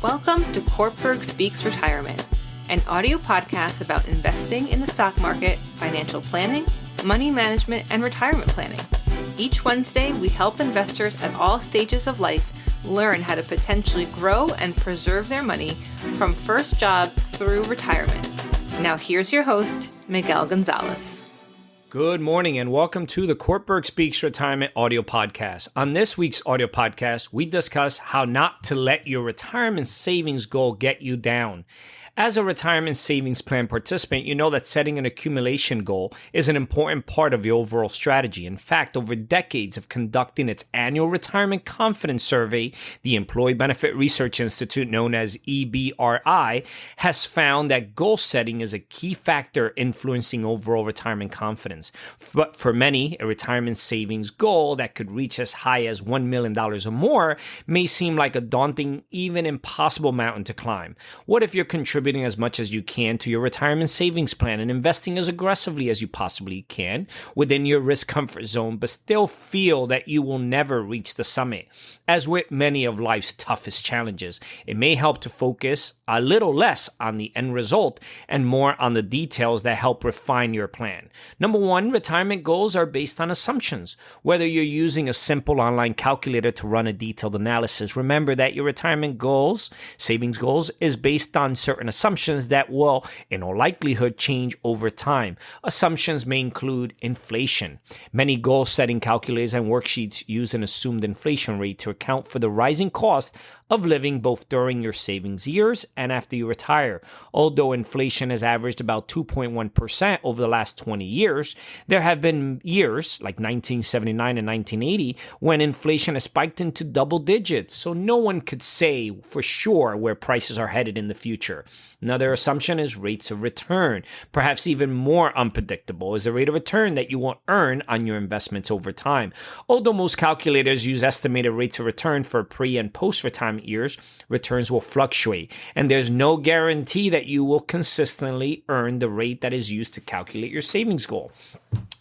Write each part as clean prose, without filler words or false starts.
Welcome to Cortburg Speaks Retirement, an audio podcast about investing in the stock market, financial planning, money management, and retirement planning. Each Wednesday, we help investors at all stages of life learn how to potentially grow and preserve their money from first job through retirement. Now here's your host, Miguel Gonzalez. Good morning and welcome to the Cortburg Speaks Retirement audio podcast. On this week's audio podcast, we discuss how not to let your retirement savings goal get you down. As a retirement savings plan participant, you know that setting an accumulation goal is an important part of your overall strategy. In fact, over decades of conducting its annual retirement confidence survey, the Employee Benefit Research Institute, known as EBRI, has found that goal setting is a key factor influencing overall retirement confidence. But for many, a retirement savings goal that could reach as high as $1 million or more may seem like a daunting, even impossible mountain to climb. What if you're contributing as much as you can to your retirement savings plan and investing as aggressively as you possibly can within your risk comfort zone, but still feel that you will never reach the summit? As with many of life's toughest challenges, it may help to focus a little less on the end result and more on the details that help refine your plan. Number one, retirement goals are based on assumptions. Whether you're using a simple online calculator to run a detailed analysis, remember that your retirement goals, savings goals, is based on certain assumptions that will, in all likelihood, change over time. Assumptions may include inflation. Many goal-setting calculators and worksheets use an assumed inflation rate to account for the rising cost of living both during your savings years and after you retire. Although inflation has averaged about 2.1% over the last 20 years, there have been years, like 1979 and 1980, when inflation has spiked into double digits, so no one could say for sure where prices are headed in the future. Another assumption is rates of return. Perhaps even more unpredictable is the rate of return that you will earn on your investments over time. Although most calculators use estimated rates of return for pre- and post-retirement years, returns will fluctuate, and there's no guarantee that you will consistently earn the rate that is used to calculate your savings goal.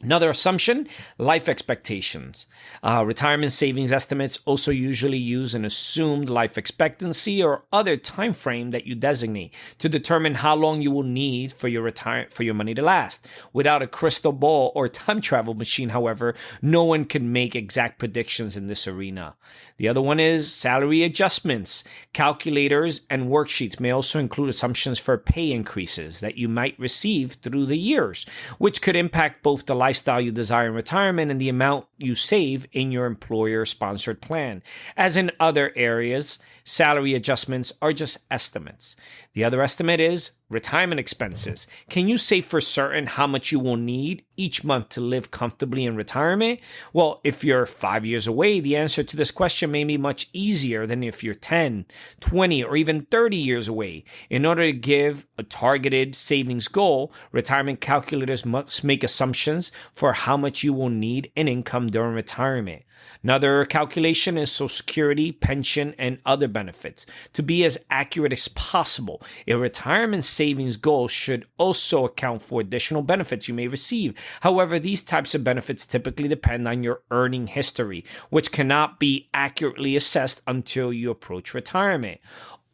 Another assumption, life expectations. Retirement savings estimates also usually use an assumed life expectancy or other time frame that you designate to determine how long you will need for your money to last. Without a crystal ball or time travel machine, however, no one can make exact predictions in this arena. The other one is salary adjustments. Calculators and worksheets may also include assumptions for pay increases that you might receive through the years, which could impact both the lifestyle you desire in retirement and the amount you save in your employer-sponsored plan. As in other areas, salary adjustments are just estimates. The other estimate is retirement expenses. Can you say for certain how much you will need each month to live comfortably in retirement? Well, if you're 5 years away, the answer to this question may be much easier than if you're 10, 20, or even 30 years away. In order to give a targeted savings goal, retirement calculators must make assumptions for how much you will need in income during retirement. Another calculation is Social Security, pension, and other benefits. To be as accurate as possible, a retirement savings goal should also account for additional benefits you may receive. However, these types of benefits typically depend on your earning history, which cannot be accurately assessed until you approach retirement.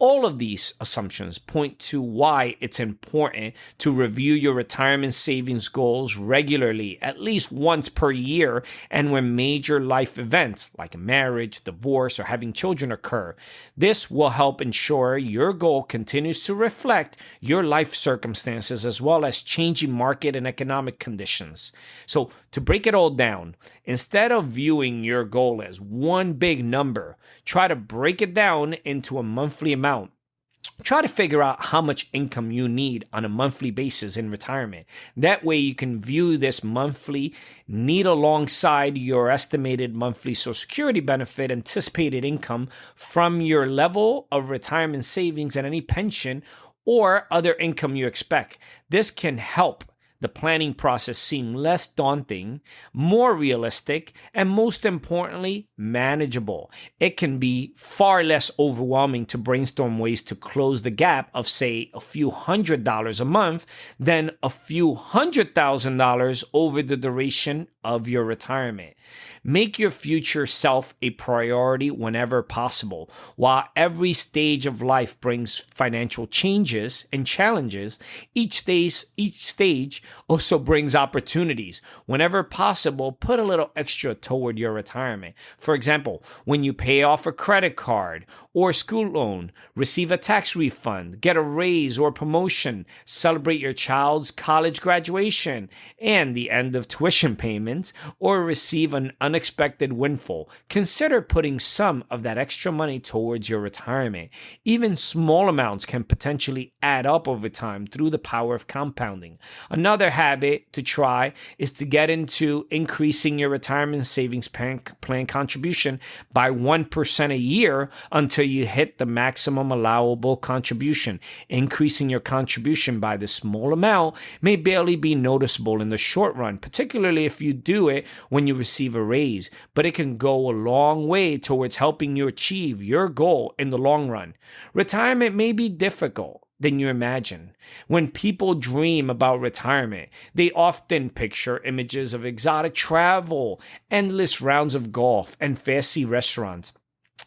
All of these assumptions point to why it's important to review your retirement savings goals regularly, at least once per year, and when major life events like a marriage, divorce, or having children occur. This will help ensure your goal continues to reflect your life circumstances as well as changing market and economic conditions. So to break it all down, instead of viewing your goal as one big number, try to break it down into a monthly amount. Try to figure out how much income you need on a monthly basis in retirement. That way you can view this monthly need alongside your estimated monthly Social Security benefit anticipated income from your level of retirement savings and any pension or other income you expect. This can help the planning process seem less daunting, more realistic, and most importantly, manageable. It can be far less overwhelming to brainstorm ways to close the gap of, say, a few $100s a month than a few $100,000 over the duration of your retirement. Make your future self a priority whenever possible. While every stage of life brings financial changes and challenges, each stage also brings opportunities. Whenever possible, put a little extra toward your retirement. For example, when you pay off a credit card or school loan, receive a tax refund, get a raise or promotion, celebrate your child's college graduation and the end of tuition payments, or receive an unexpected windfall, consider putting some of that extra money towards your retirement. Even small amounts can potentially add up over time through the power of compounding. Another habit to try is to get into increasing your retirement savings plan contribution by 1% a year until you hit the maximum allowable contribution. Increasing your contribution by this small amount may barely be noticeable in the short run, particularly if you do it when you receive a raise, but it can go a long way towards helping you achieve your goal in the long run. Retirement may be difficult than you imagine. When people dream about retirement, they often picture images of exotic travel, endless rounds of golf, and fancy restaurants.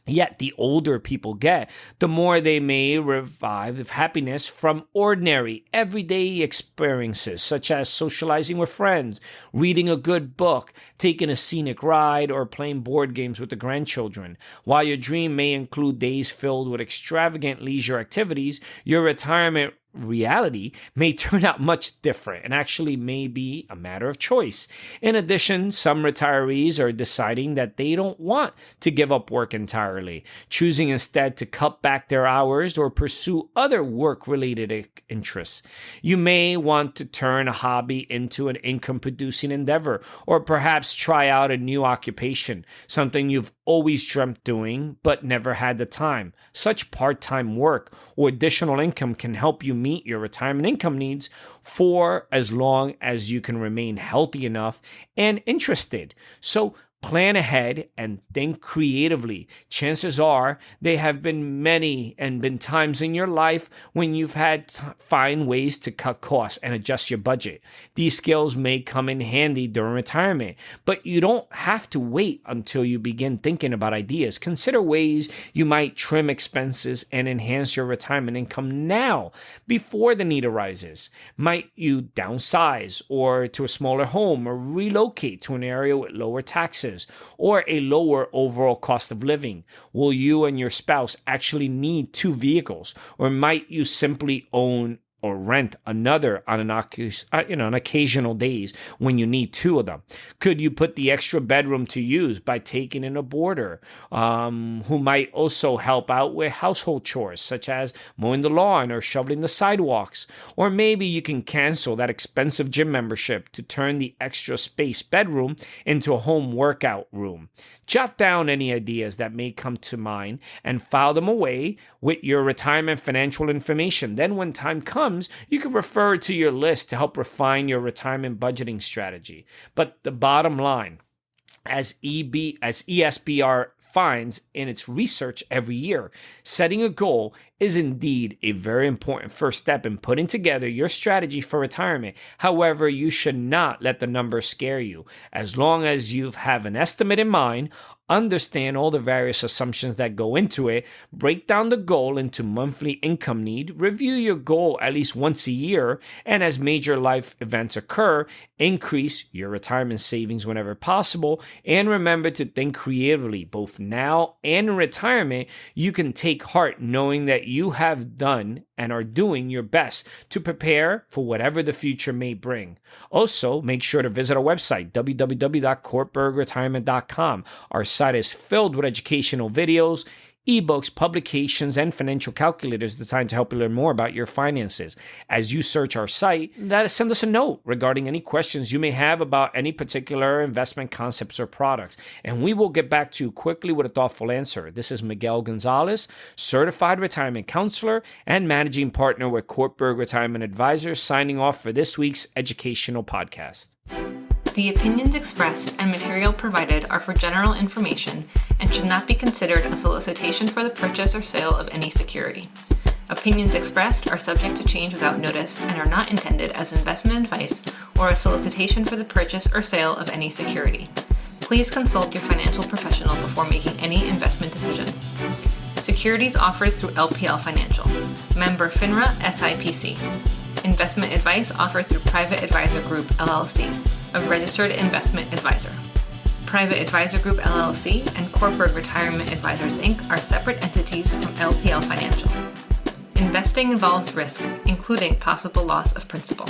Yet, the older people get, the more they may revive happiness from ordinary, everyday experiences, such as socializing with friends, reading a good book, taking a scenic ride, or playing board games with the grandchildren. While your dream may include days filled with extravagant leisure activities, your retirement reality may turn out much different and actually may be a matter of choice. In addition, some retirees are deciding that they don't want to give up work entirely, choosing instead to cut back their hours or pursue other work-related interests. You may want to turn a hobby into an income-producing endeavor, or perhaps try out a new occupation, something you've always dreamt doing but never had the time. Such part-time work or additional income can help you meet your retirement income needs for as long as you can remain healthy enough and interested. So plan ahead and think creatively. Chances are there have been many and been times in your life when you've had to find ways to cut costs and adjust your budget. These skills may come in handy during retirement, but you don't have to wait until you begin thinking about ideas. Consider ways you might trim expenses and enhance your retirement income now before the need arises. Might you downsize or to a smaller home, or relocate to an area with lower taxes or a lower overall cost of living? Will you and your spouse actually need two vehicles, or might you simply own or rent another on an occasional days when you need two of them? Could you put the extra bedroom to use by taking in a boarder who might also help out with household chores such as mowing the lawn or shoveling the sidewalks? Or maybe you can cancel that expensive gym membership to turn the extra space bedroom into a home workout room. Jot down any ideas that may come to mind and file them away with your retirement financial information. Then when time comes, you can refer to your list to help refine your retirement budgeting strategy. But the bottom line, as ESBR finds in its research every year, setting a goal is indeed a very important first step in putting together your strategy for retirement. However, you should not let the numbers scare you. As long as you have an estimate in mind, understand all the various assumptions that go into it, break down the goal into monthly income need, review your goal at least once a year, and as major life events occur, increase your retirement savings whenever possible. And remember to think creatively, both now and in retirement. You can take heart knowing that you have done and are doing your best to prepare for whatever the future may bring. Also, make sure to visit our website, www.cortburgretirement.com. Our site is filled with educational videos, ebooks, publications, and financial calculators designed to help you learn more about your finances. As you search our site, send us a note regarding any questions you may have about any particular investment concepts or products, and we will get back to you quickly with a thoughtful answer. This is Miguel Gonzalez, certified retirement counselor and managing partner with Cortburg Retirement Advisors, signing off for this week's educational podcast. The opinions expressed and material provided are for general information and should not be considered a solicitation for the purchase or sale of any security. Opinions expressed are subject to change without notice and are not intended as investment advice or a solicitation for the purchase or sale of any security. Please consult your financial professional before making any investment decision. Securities offered through LPL Financial. Member FINRA SIPC. Investment advice offered through Private Advisor Group LLC, a registered investment advisor. Private Advisor Group LLC and Cortburg Retirement Advisors Inc. are separate entities from LPL Financial. Investing involves risk, including possible loss of principal.